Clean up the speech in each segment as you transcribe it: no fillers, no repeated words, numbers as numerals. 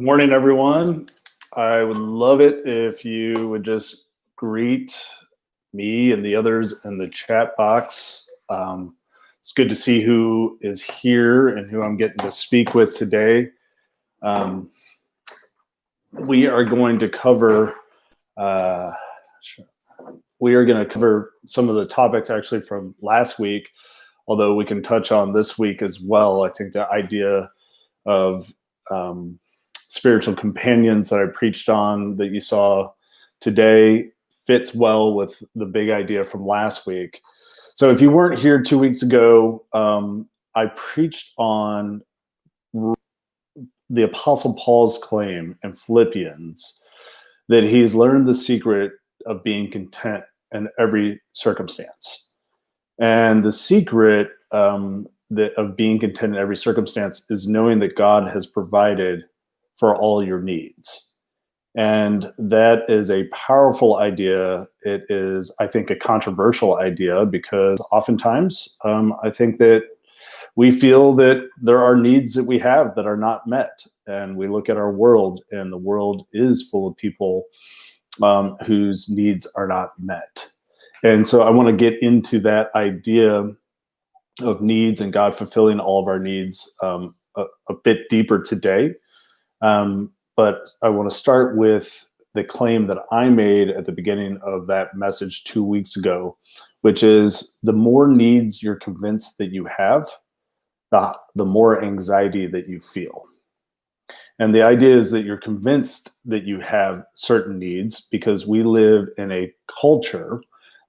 Good morning, everyone. I would love it if you would just greet me and the others in the chat box. It's good to see who is here and who I'm getting to speak with today. We are going to cover some of the topics actually from last week, although we can touch on this week as well. I think the idea of spiritual companions that I preached on that you saw today fits well with the big idea from last week. So if you weren't here 2 weeks ago, I preached on the Apostle Paul's claim in Philippians that he's learned the secret of being content in every circumstance. And the secret of being content in every circumstance is knowing that God has provided for all your needs. And that is a powerful idea. It is, I think, a controversial idea because oftentimes I think that we feel that there are needs that we have that are not met. And we look at our world, and the world is full of people whose needs are not met. And so I want to get into that idea of needs and God fulfilling all of our needs a bit deeper today. But I want to start with the claim that I made at the beginning of that message 2 weeks ago, which is the more needs you're convinced that you have, the more anxiety that you feel. And the idea is that you're convinced that you have certain needs because we live in a culture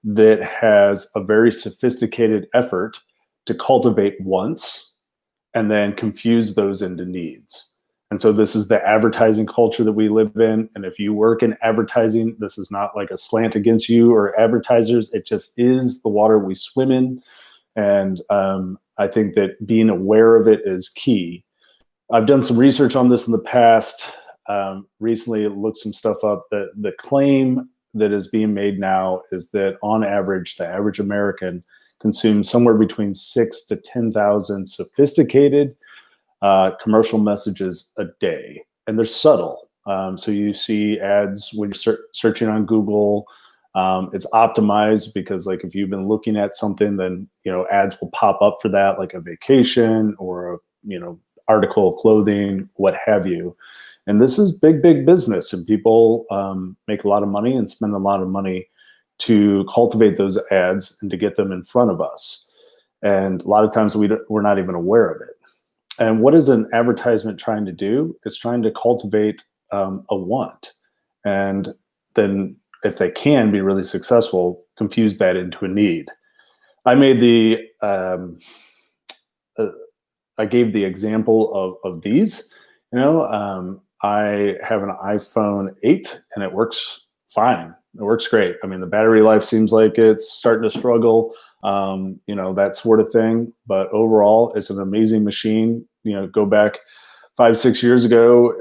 that has a very sophisticated effort to cultivate wants and then confuse those into needs. And so this is the advertising culture that we live in. And if you work in advertising, this is not like a slant against you or advertisers. It just is the water we swim in. And I think that being aware of it is key. I've done some research on this in the past. Recently, looked some stuff up. The claim that is being made now is that on average, the average American consumes somewhere between 6,000 to 10,000 sophisticated commercial messages a day, and they're subtle. So you see ads when you're searching on Google. It's optimized because, like, if you've been looking at something, then ads will pop up for that, like a vacation or a article of clothing, what have you. And this is big business, and people make a lot of money and spend a lot of money to cultivate those ads and to get them in front of us. And a lot of times we're not even aware of it. And what is an advertisement trying to do? It's trying to cultivate a want. And then if they can be really successful, confuse that into a need. I gave the example of these. I have an iPhone 8 and it works fine. It works great. I mean, the battery life seems like it's starting to struggle, that sort of thing. But overall, it's an amazing machine. Go back 5-6 years ago,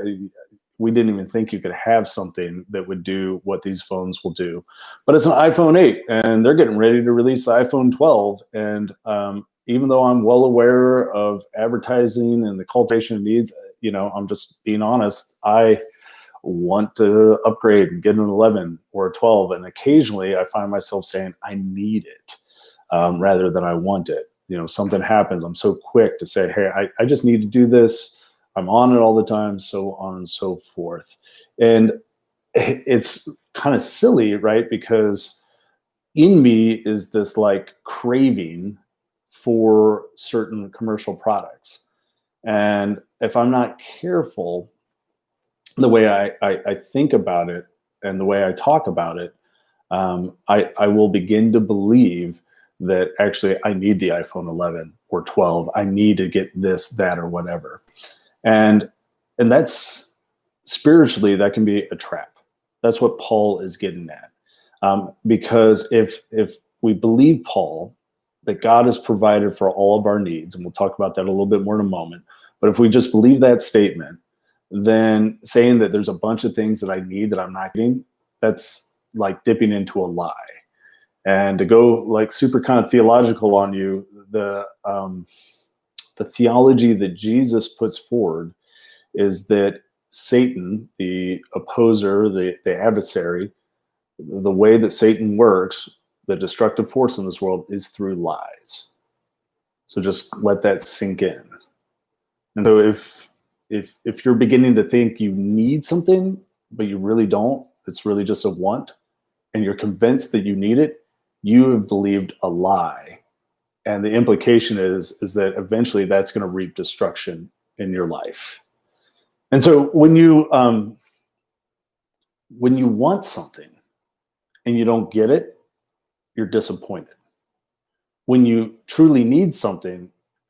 we didn't even think you could have something that would do what these phones will do. But it's an iPhone 8, and they're getting ready to release the iPhone 12. And even though I'm well aware of advertising and the cultivation of needs, I'm just being honest, I want to upgrade and get an 11 or a 12. And occasionally I find myself saying, I need it rather than I want it. Something happens. I'm so quick to say, hey, I just need to do this. I'm on it all the time, so on and so forth. And it's kind of silly, right? Because in me is this like craving for certain commercial products. And if I'm not careful, the way I think about it and the way I talk about it, I will begin to believe that actually I need the iPhone 11 or 12. I need to get this, that, or whatever. And that's spiritually, that can be a trap. That's what Paul is getting at. Because if we believe Paul, that God has provided for all of our needs, and we'll talk about that a little bit more in a moment, but if we just believe that statement, then saying that there's a bunch of things that I need that I'm not getting, that's like dipping into a lie. And to go like super kind of theological on you, the theology that Jesus puts forward is that Satan, the opposer, the adversary, the way that Satan works, the destructive force in this world, is through lies. So just let that sink in. And so if you're beginning to think you need something, but you really don't, it's really just a want, and you're convinced that you need it, you have believed a lie. And the implication is that eventually that's going to reap destruction in your life. And so when you want something and you don't get it, you're disappointed. When you truly need something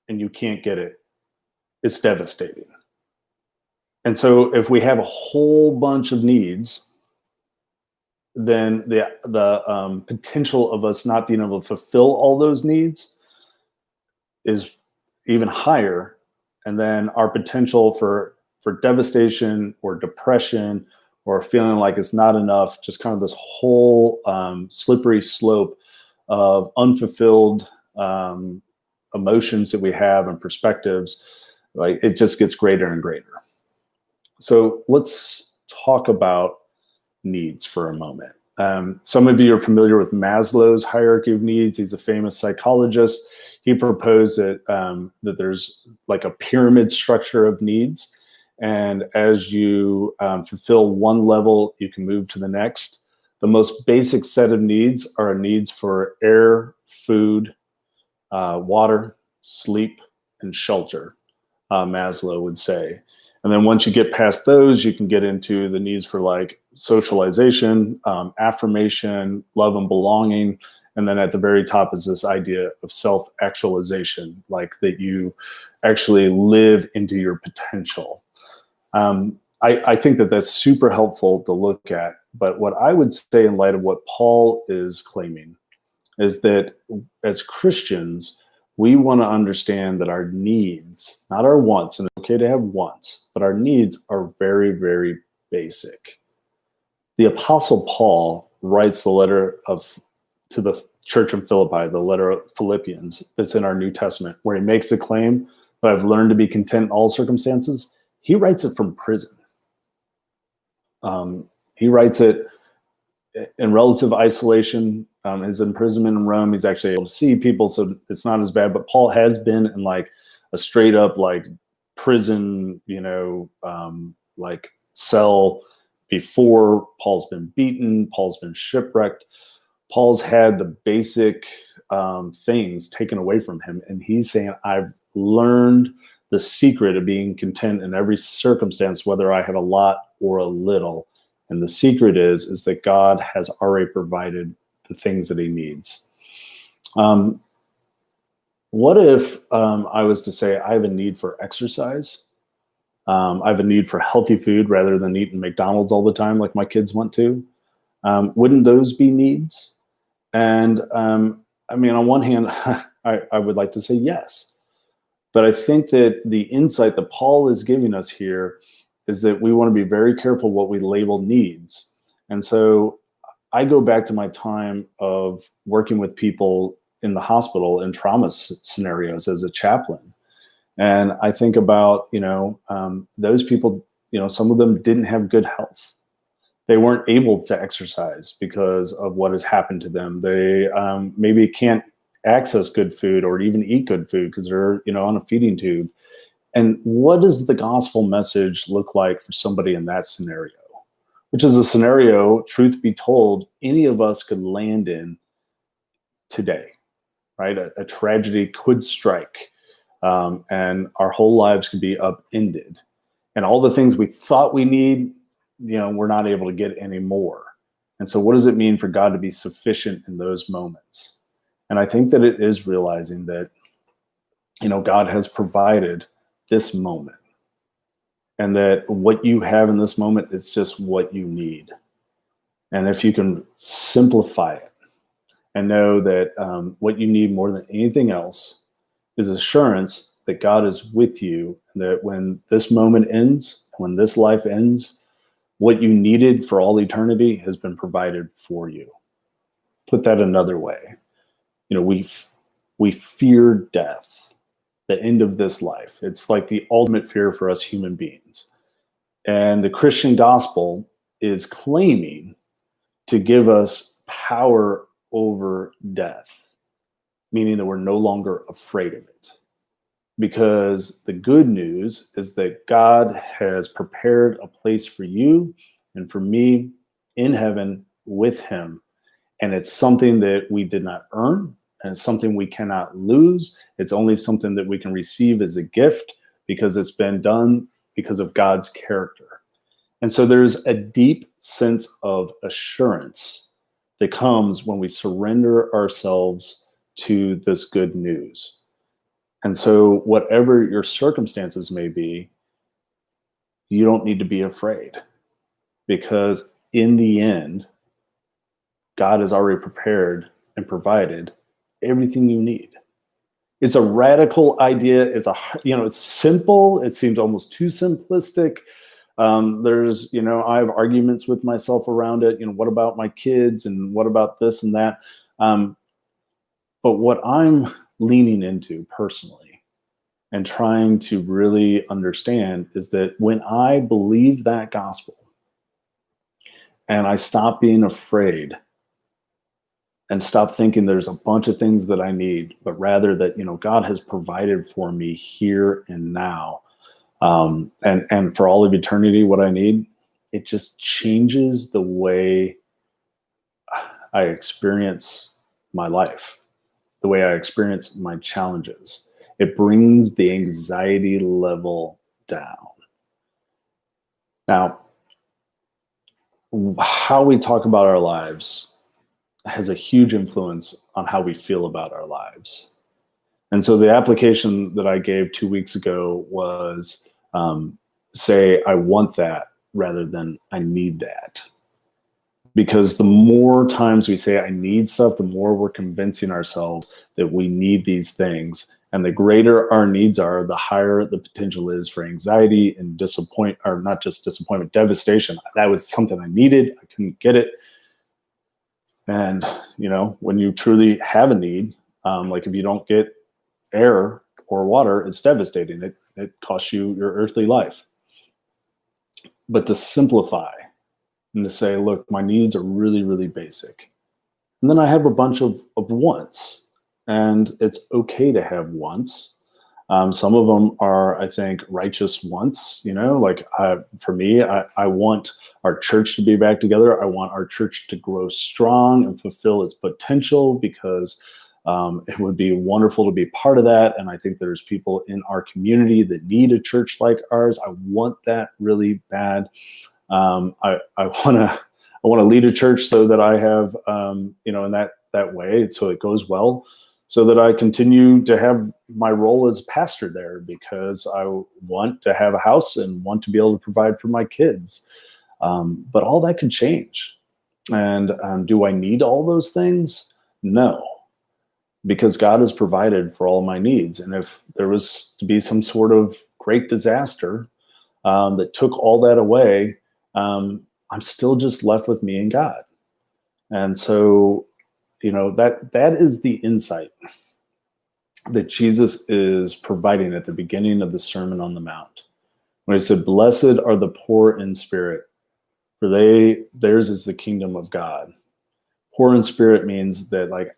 and you can't get it, it's devastating. And so if we have a whole bunch of needs, then the potential of us not being able to fulfill all those needs is even higher. And then our potential for devastation or depression or feeling like it's not enough, just kind of this whole slippery slope of unfulfilled emotions that we have and perspectives, like it just gets greater and greater. So let's talk about needs for a moment. Some of you are familiar with Maslow's hierarchy of needs. He's a famous psychologist. He proposed that that there's like a pyramid structure of needs, and as you fulfill one level, you can move to the next. The most basic set of needs are needs for air, food, water, sleep, and shelter, Maslow would say. And then once you get past those, you can get into the needs for like socialization, affirmation, love and belonging. And then at the very top is this idea of self-actualization, like that you actually live into your potential. I think that that's super helpful to look at. But what I would say in light of what Paul is claiming is that as Christians, we want to understand that our needs, not our wants, and it's okay to have wants, but our needs are very, very basic. The Apostle Paul writes the letter to the church in Philippi, the letter of Philippians that's in our New Testament, where he makes the claim that I've learned to be content in all circumstances. He writes it from prison. He writes it in relative isolation. His imprisonment in Rome, he's actually able to see people, so it's not as bad. But Paul has been in like a straight up like prison, like cell before. Paul's been beaten. Paul's been shipwrecked. Paul's had the basic things taken away from him, and he's saying, "I've learned the secret of being content in every circumstance, whether I have a lot or a little." And the secret is that God has already provided the things that he needs. What if I was to say I have a need for exercise? I have a need for healthy food rather than eating McDonald's all the time like my kids want to. Wouldn't those be needs? And I mean, on one hand, I would like to say yes. But I think that the insight that Paul is giving us here is that we want to be very careful what we label needs. And so I go back to my time of working with people in the hospital in trauma scenarios as a chaplain. And I think about, those people, some of them didn't have good health. They weren't able to exercise because of what has happened to them. They maybe can't access good food or even eat good food because they're, on a feeding tube. And what does the gospel message look like for somebody in that scenario? Which is a scenario, truth be told, any of us could land in today, right? A tragedy could strike, and our whole lives could be upended. And all the things we thought we need, we're not able to get anymore. And so what does it mean for God to be sufficient in those moments? And I think that it is realizing that, God has provided this moment, and that what you have in this moment is just what you need. And if you can simplify it and know that what you need more than anything else is assurance that God is with you, and that when this moment ends, when this life ends, what you needed for all eternity has been provided for you. Put that another way, we fear death, the end of this life. It's like the ultimate fear for us human beings. And the Christian gospel is claiming to give us power over death, meaning that we're no longer afraid of it. Because the good news is that God has prepared a place for you and for me in heaven with him. And it's something that we did not earn, and it's something we cannot lose. It's only something that we can receive as a gift because it's been done because of God's character. And so there's a deep sense of assurance that comes when we surrender ourselves to this good news. And so whatever your circumstances may be, you don't need to be afraid, because in the end, God has already prepared and provided everything you need. It's a radical idea. It's simple. It seems almost too simplistic. I have arguments with myself around it. What about my kids, and what about this and that? But what I'm leaning into personally and trying to really understand is that when I believe that gospel and I stop being afraid and stop thinking there's a bunch of things that I need, but rather that, God has provided for me here and now, and for all of eternity, what I need, it just changes the way I experience my life, the way I experience my challenges. It brings the anxiety level down. Now, how we talk about our lives has a huge influence on how we feel about our lives. And so the application that I gave 2 weeks ago was say, I want that rather than I need that. Because the more times we say I need stuff, the more we're convincing ourselves that we need these things. And the greater our needs are, the higher the potential is for anxiety and not just disappointment, devastation. That was something I needed. I couldn't get it. And, when you truly have a need, like if you don't get air or water, it's devastating. It costs you your earthly life. But to simplify and to say, look, my needs are really, really basic. And then I have a bunch of wants, and it's okay to have wants. Some of them are, I think, righteous wants. For me, I want our church to be back together. I want our church to grow strong and fulfill its potential, because it would be wonderful to be part of that. And I think there's people in our community that need a church like ours. I want that really bad. I want to lead a church so that I have, in that way, so it goes well, so that I continue to have my role as pastor there, because I want to have a house and want to be able to provide for my kids. But all that could change. And do I need all those things? No, because God has provided for all my needs. And if there was to be some sort of great disaster that took all that away, I'm still just left with me and God. And so, that is the insight that Jesus is providing at the beginning of the Sermon on the Mount, when he said, "Blessed are the poor in spirit, for theirs is the kingdom of God." Poor in spirit means that, like,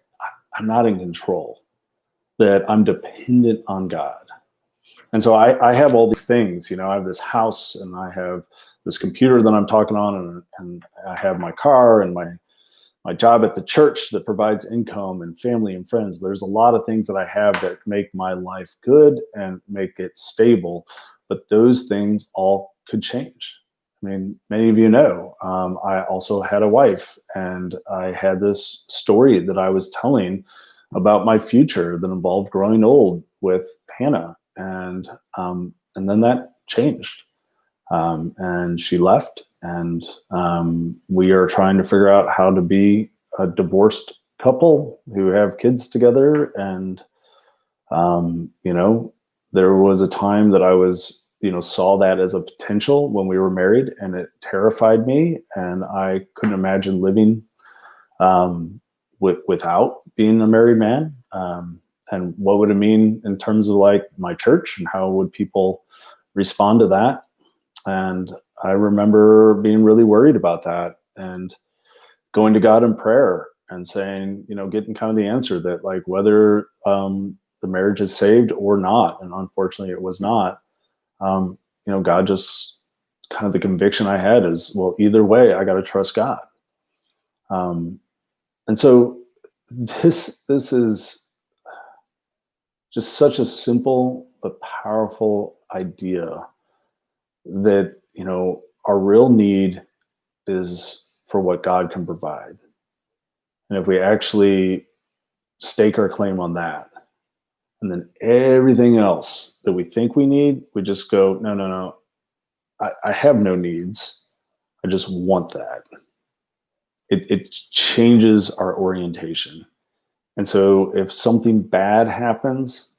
I'm not in control, that I'm dependent on God. And so I have all these things, I have this house, and I have this computer that I'm talking on, and I have my car and my job at the church that provides income and family and friends. There's a lot of things that I have that make my life good and make it stable, but those things all could change. I mean, many of you know, I also had a wife, and I had this story that I was telling about my future that involved growing old with Hannah. And then that changed. And she left, and we are trying to figure out how to be a divorced couple who have kids together. And, there was a time that I was, saw that as a potential when we were married, and it terrified me. And I couldn't imagine living without being a married man. And what would it mean in terms of like my church, and how would people respond to that? And I remember being really worried about that and going to God in prayer and saying, getting kind of the answer that like whether the marriage is saved or not, and unfortunately it was not. God just kind of the conviction I had is, well, either way, I got to trust God. And so this is just such a simple but powerful idea that our real need is for what God can provide. And if we actually stake our claim on that, and then everything else that we think we need, we just go, no, I have no needs. I just want that. It changes our orientation. And so if something bad happens,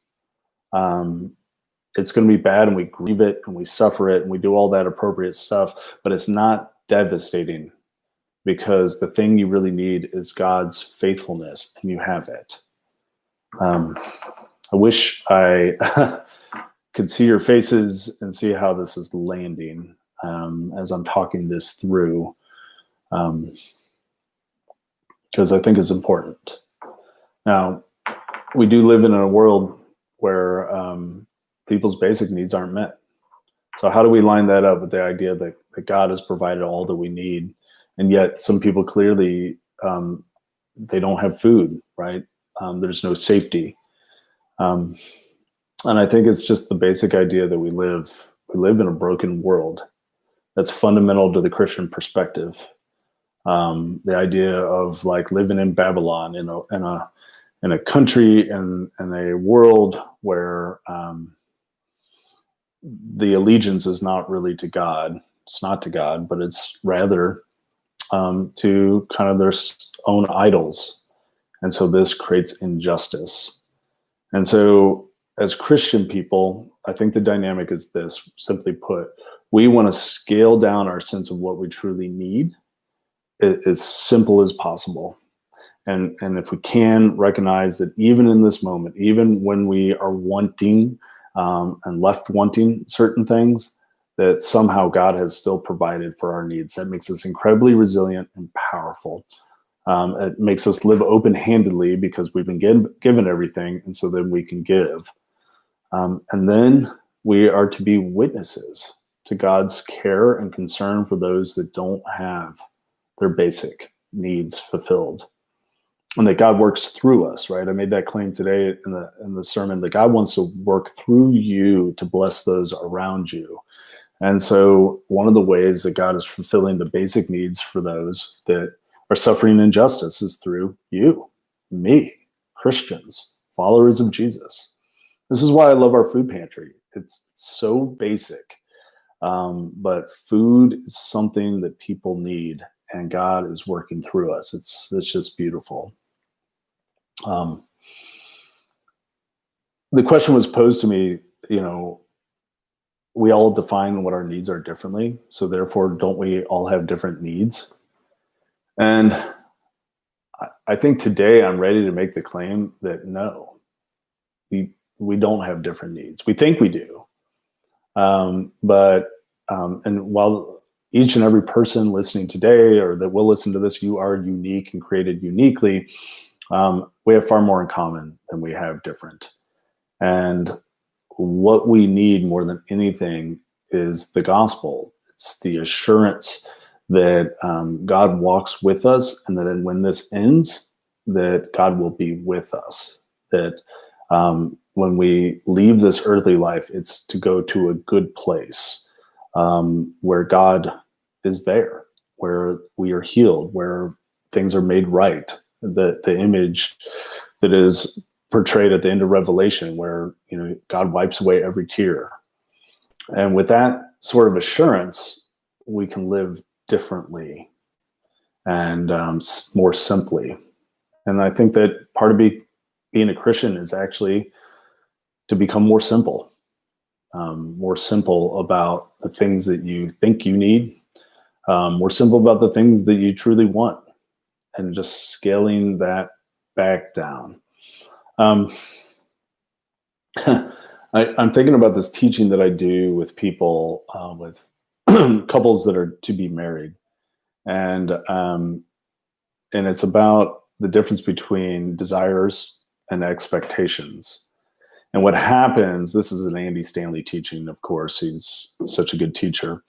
it's going to be bad, and we grieve it and we suffer it and we do all that appropriate stuff, but it's not devastating because the thing you really need is God's faithfulness, and you have it. I wish I could see your faces and see how this is landing as I'm talking this through, because I think it's important. Now, we do live in a world where people's basic needs aren't met. So how do we line that up with the idea that God has provided all that we need, and yet some people clearly they don't have food, right? There's no safety. And I think it's just the basic idea that we live in a broken world. That's fundamental to the Christian perspective. The idea of like living in Babylon in a country and a world where the allegiance is not really to God. It's not to God, but it's rather to kind of their own idols. And so this creates injustice. And so as Christian people, I think the dynamic is this: simply put, we want to scale down our sense of what we truly need as simple as possible. And if we can recognize that even in this moment, even when we are wanting and left wanting certain things, that somehow God has still provided for our needs. That makes us incredibly resilient and powerful. It makes us live open-handedly because we've been given everything, and so then we can give. And then we are to be witnesses to God's care and concern for those that don't have their basic needs fulfilled. And that God works through us, right? I made that claim today in the sermon, that God wants to work through you to bless those around you. And so one of the ways that God is fulfilling the basic needs for those that are suffering injustice is through you, me, Christians, followers of Jesus. This is why I love our food pantry. It's so basic, but food is something that people need, and God is working through us. It's just beautiful. The question was posed to me, we all define what our needs are differently, so therefore don't we all have different needs? And I think today I'm ready to make the claim that no, we don't have different needs. We think we do. But while each and every person listening today or that will listen to this, you are unique and created uniquely, we have far more in common than we have different. And what we need more than anything is the gospel. It's the assurance that God walks with us, and that when this ends, that God will be with us. That when we leave this earthly life, it's to go to a good place where God is there, where we are healed, where things are made right. The image that is portrayed at the end of Revelation, where God wipes away every tear. And with that sort of assurance, we can live differently and more simply. And I think that part of being a Christian is actually to become more simple about the things that you think you need, more simple about the things that you truly want, and just scaling that back down. I'm thinking about this teaching that I do with people with couples that are to be married, and it's about the difference between desires and expectations. And what happens, this is an Andy Stanley teaching, of course, he's such a good teacher.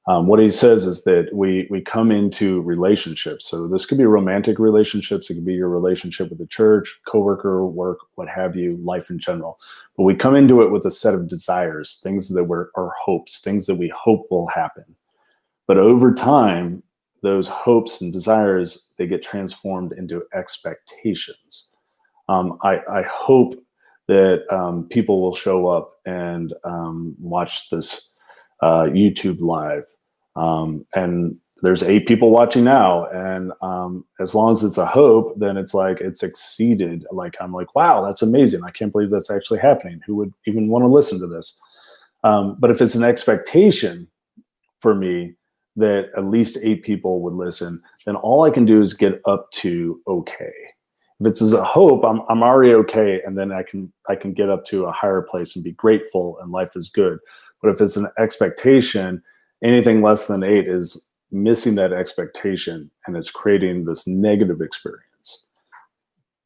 What he says is that we come into relationships. So this could be romantic relationships. It could be your relationship with the church, coworker, work, what have you, life in general. But we come into it with a set of desires, things that are hopes, things that we hope will happen. But over time, those hopes and desires, they get transformed into expectations. I hope that people will show up and watch this YouTube live. And there's 8 people watching now. And as long as it's a hope, then it's like it's exceeded. Like, I'm like, wow, that's amazing. I can't believe that's actually happening. Who would even want to listen to this? But if it's an expectation for me that at least 8 people would listen, then all I can do is get up to okay. If it's as a hope, I'm already okay, and then I can get up to a higher place and be grateful, and life is good. But if it's an expectation, anything less than 8 is missing that expectation, and it's creating this negative experience.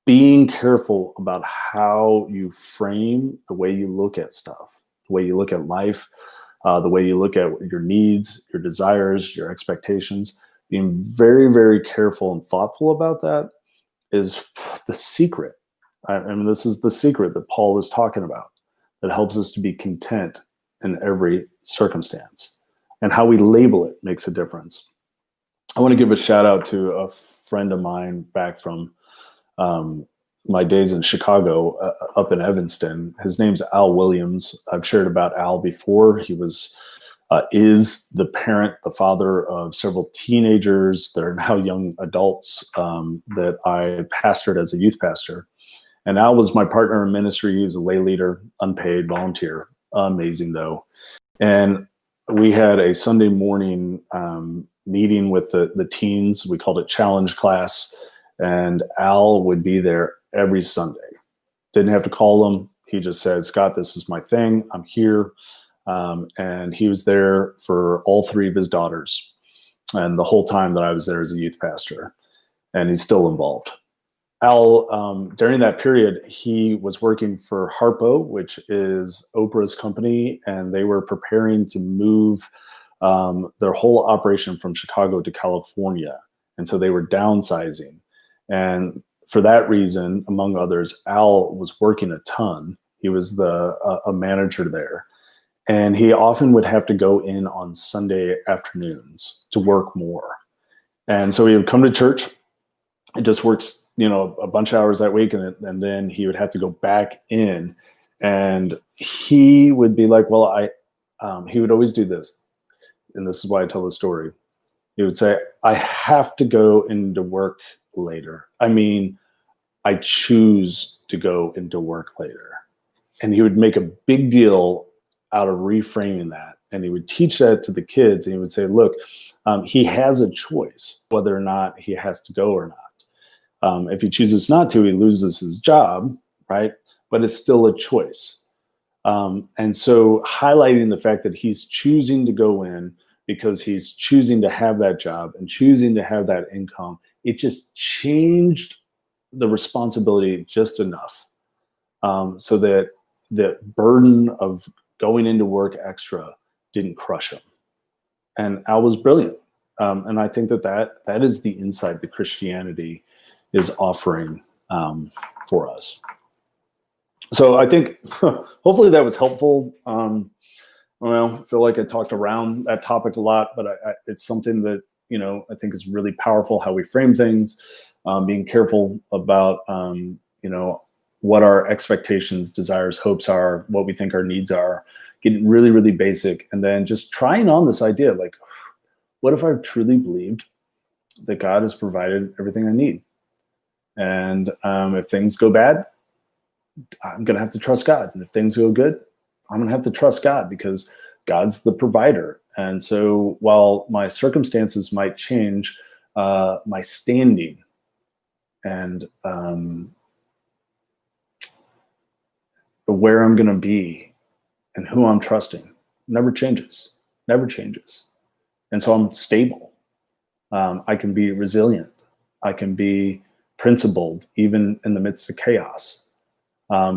Being careful about how you frame the way you look at stuff, the way you look at life, the way you look at your needs, your desires, your expectations. Being very, very careful and thoughtful about that is the secret. I mean, this is the secret that Paul is talking about that helps us to be content in every circumstance. And how we label it makes a difference. I want to give a shout out to a friend of mine back from my days in Chicago, up in Evanston. His name's Al Williams. I've shared about Al before. He is the parent, the father of several teenagers. They're now young adults that I pastored as a youth pastor. And Al was my partner in ministry. He was a lay leader, unpaid, volunteer. Amazing, though. And we had a Sunday morning meeting with the teens. We called it Challenge Class. And Al would be there every Sunday. Didn't have to call him. He just said, Scott, this is my thing. I'm here. And he was there for all 3 of his daughters and the whole time that I was there as a youth pastor. And he's still involved. Al, during that period, he was working for Harpo, which is Oprah's company, and they were preparing to move their whole operation from Chicago to California. And so they were downsizing. And for that reason, among others, Al was working a ton. He was a manager there. And he often would have to go in on Sunday afternoons to work more. And so he would come to church. It just works, a bunch of hours that week. And then he would have to go back in. And he would be like, well, he would always do this. And this is why I tell the story. He would say, I have to go into work later. I mean, I choose to go into work later. And he would make a big deal out of reframing that. And he would teach that to the kids. And he would say, look, he has a choice whether or not he has to go or not. If he chooses not to, he loses his job, right? But it's still a choice. And so highlighting the fact that he's choosing to go in because he's choosing to have that job and choosing to have that income, it just changed the responsibility just enough so that the burden of going into work extra didn't crush him. And Al was brilliant. And I think that is the insight that Christianity is offering for us. So I think hopefully that was helpful. I feel like I talked around that topic a lot, but it's something that, I think is really powerful, how we frame things, being careful about, what our expectations, desires, hopes are, what we think our needs are, getting really, really basic. And then just trying on this idea, like, what if I truly believed that God has provided everything I need? And if things go bad, I'm going to have to trust God. And if things go good, I'm going to have to trust God because God's the provider. And so while my circumstances might change, my standing and where I'm going to be and who I'm trusting never changes. And so I'm stable. I can be resilient. I can be principled, even in the midst of chaos,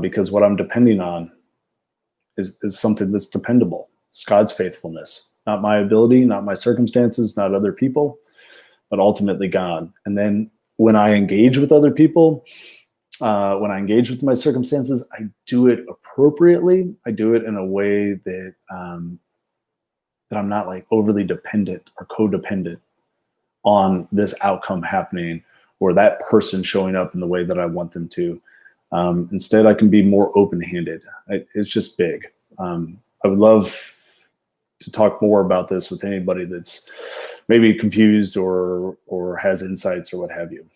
because what I'm depending on is something that's dependable. It's God's faithfulness, not my ability, not my circumstances, not other people, but ultimately God. And then when I engage with other people, when I engage with my circumstances, I do it appropriately. I do it in a way that that I'm not like overly dependent or codependent on this outcome happening or that person showing up in the way that I want them to. Instead, I can be more open-handed. It's just big. I would love to talk more about this with anybody that's maybe confused or has insights or what have you.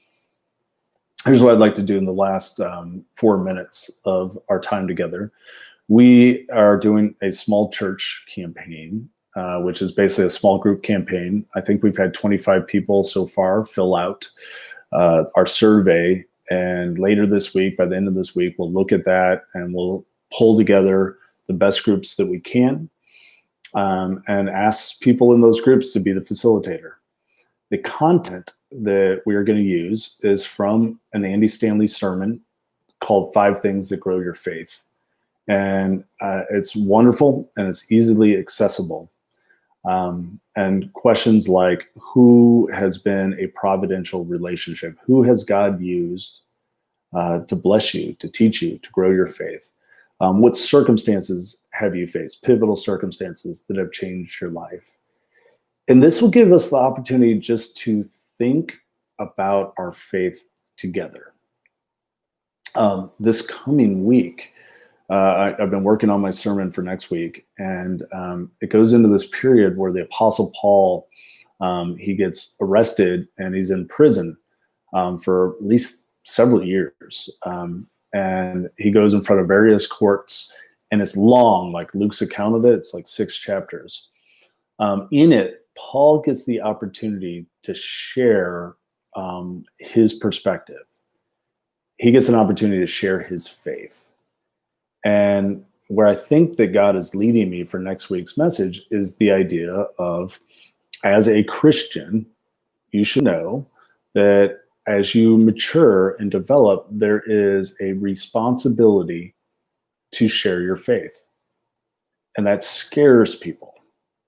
Here's what I'd like to do in the last 4 minutes of our time together. We are doing a small church campaign, which is basically a small group campaign. I think we've had 25 people so far fill out our survey. And later this week, by the end of this week, we'll look at that and we'll pull together the best groups that we can and ask people in those groups to be the facilitator. The content that we are going to use is from an Andy Stanley sermon called 5 Things That Grow Your Faith. And it's wonderful and it's easily accessible. And questions like, who has been a providential relationship? Who has God used to bless you, to teach you, to grow your faith? What circumstances have you faced? Pivotal circumstances that have changed your life. And this will give us the opportunity just to think about our faith together. This coming week, I've been working on my sermon for next week, and it goes into this period where the Apostle Paul, he gets arrested and he's in prison for at least several years. And he goes in front of various courts, and it's long, like Luke's account of it. It's like 6 chapters. In it, Paul gets the opportunity to share his perspective. He gets an opportunity to share his faith. And where I think that God is leading me for next week's message is the idea of, as a Christian, you should know that as you mature and develop, there is a responsibility to share your faith. And that scares people,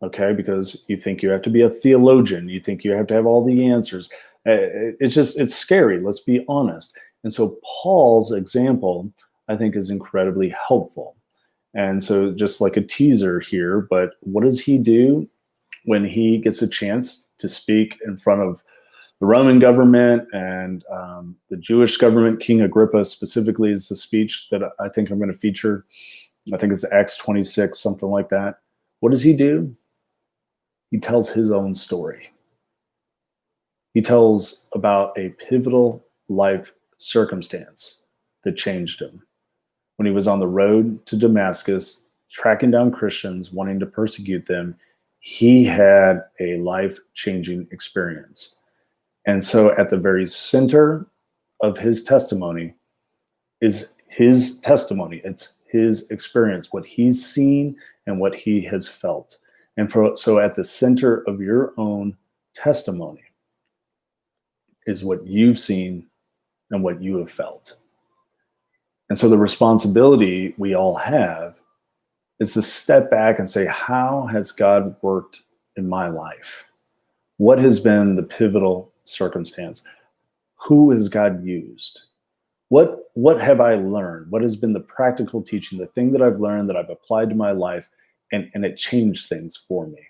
okay? Because you think you have to be a theologian. You think you have to have all the answers. It's scary, let's be honest. And so Paul's example, I think, is incredibly helpful. And so just like a teaser here, but what does he do when he gets a chance to speak in front of the Roman government and the Jewish government? King Agrippa specifically is the speech that I think I'm going to feature. I think it's Acts 26, something like that. What does he do? He tells his own story. He tells about a pivotal life circumstance that changed him. When he was on the road to Damascus, tracking down Christians, wanting to persecute them, he had a life-changing experience. And so at the very center of his testimony is his testimony. It's his experience, what he's seen and what he has felt. And so at the center of your own testimony is what you've seen and what you have felt. And so the responsibility we all have is to step back and say, how has God worked in my life? What has been the pivotal circumstance? Who has God used? What have I learned? What has been the practical teaching, the thing that I've learned that I've applied to my life, and it changed things for me?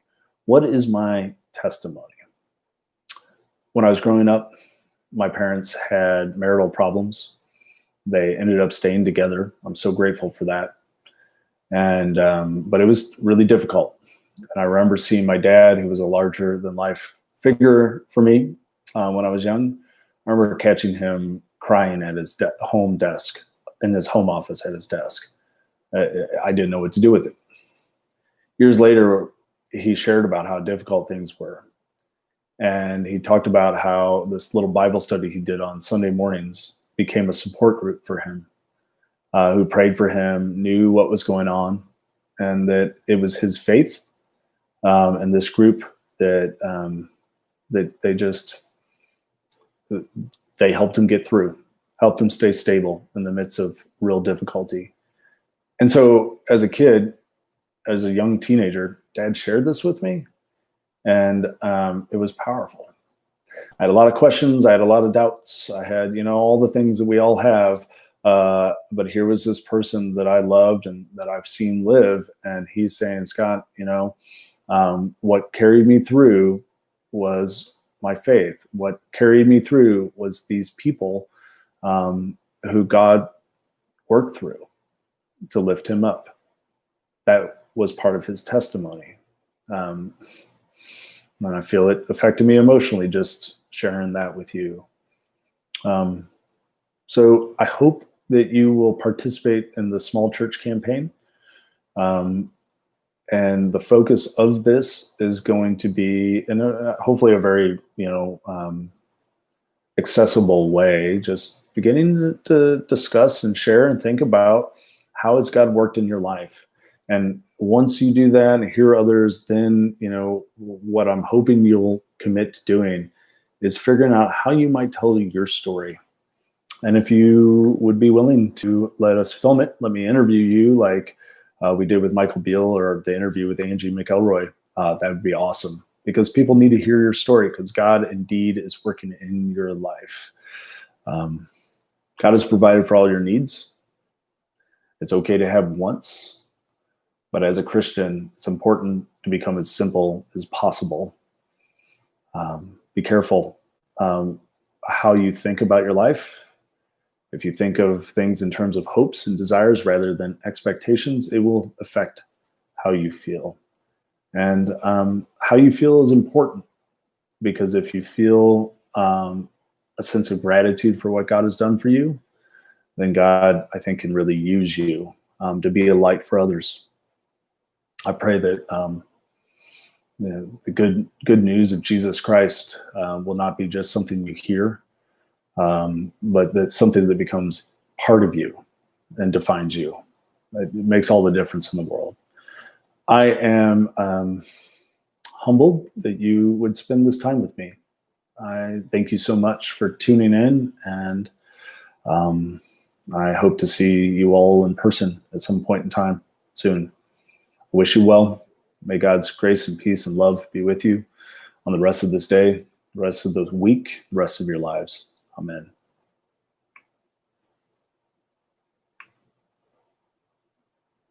What is my testimony? When I was growing up, my parents had marital problems. They ended up staying together. I'm so grateful for that. And but it was really difficult. And I remember seeing my dad, who was a larger than life figure for me when I was young. I remember catching him crying at his home desk, in his home office at his desk. I didn't know what to do with it. Years later, he shared about how difficult things were. And he talked about how this little Bible study he did on Sunday mornings became a support group for him, who prayed for him, knew what was going on, and that it was his faith and this group that they helped him get through, helped him stay stable in the midst of real difficulty. And so as a kid, as a young teenager, Dad shared this with me, and it was powerful. I had a lot of questions. I had a lot of doubts. I had, all the things that we all have. But here was this person that I loved and that I've seen live. And he's saying, Scott, what carried me through was my faith. What carried me through was these people who God worked through to lift him up. That was part of his testimony. And I feel it affected me emotionally just sharing that with you. So I hope that you will participate in the small church campaign. And the focus of this is going to be in hopefully a very, accessible way, just beginning to discuss and share and think about how has God worked in your life. And once you do that and hear others, then, what I'm hoping you'll commit to doing is figuring out how you might tell your story. And if you would be willing to let us film it, let me interview you like we did with Michael Beal or the interview with Angie McElroy, that would be awesome, because people need to hear your story, because God indeed is working in your life. God has provided for all your needs. It's okay to have wants, but as a Christian, it's important to become as simple as possible. Be careful how you think about your life. If you think of things in terms of hopes and desires rather than expectations, it will affect how you feel. And how you feel is important, because if you feel a sense of gratitude for what God has done for you, then God, I think, can really use you to be a light for others. I pray that the good news of Jesus Christ will not be just something you hear, but that's something that becomes part of you and defines you. It makes all the difference in the world. I am humbled that you would spend this time with me. I thank you so much for tuning in, and I hope to see you all in person at some point in time soon. I wish you well. May God's grace and peace and love be with you on the rest of this day, the rest of the week, the rest of your lives. Amen.